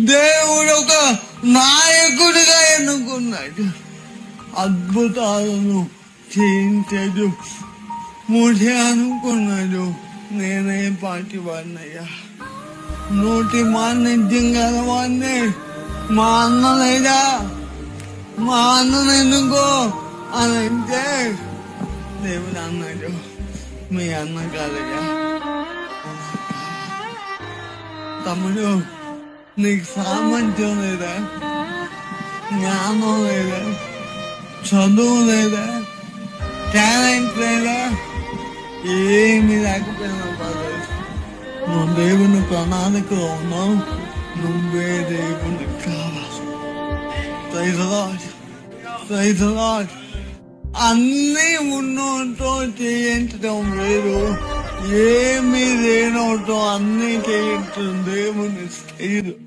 దేవుడు ఒక నాయకుడిగా ఎన్నుకున్నాడు. అద్భుతాలను చేయించాడు. ముఠే అనుకున్నాడు నేనే పాటి వాడినయ్యా, నోటి మాన్యం గలవాడిని. మా అన్న లేదా, మా అన్నను ఎన్నుకో అని అంటే దేవుడు అన్నాడు, మీ అన్న కాదయ్యా. తమ్ముడు, నీకు సామర్థ్యం లేదా, జ్ఞానం లేదా, చదువు లేదా, టాలెంట్ లేదా, ఏమి లేకపోయినా పర్లేదు, నువ్వు దేవుని ప్రణాళికలో ఉన్నావు. నువ్వే దేవుని కావాలి. Praise the Lord, praise the Lord. అన్నీ ఉన్నోటో చేయించడం వేరు, ఏమీ లేనోటో అన్నీ చేయించడం దేవుని స్థిరం.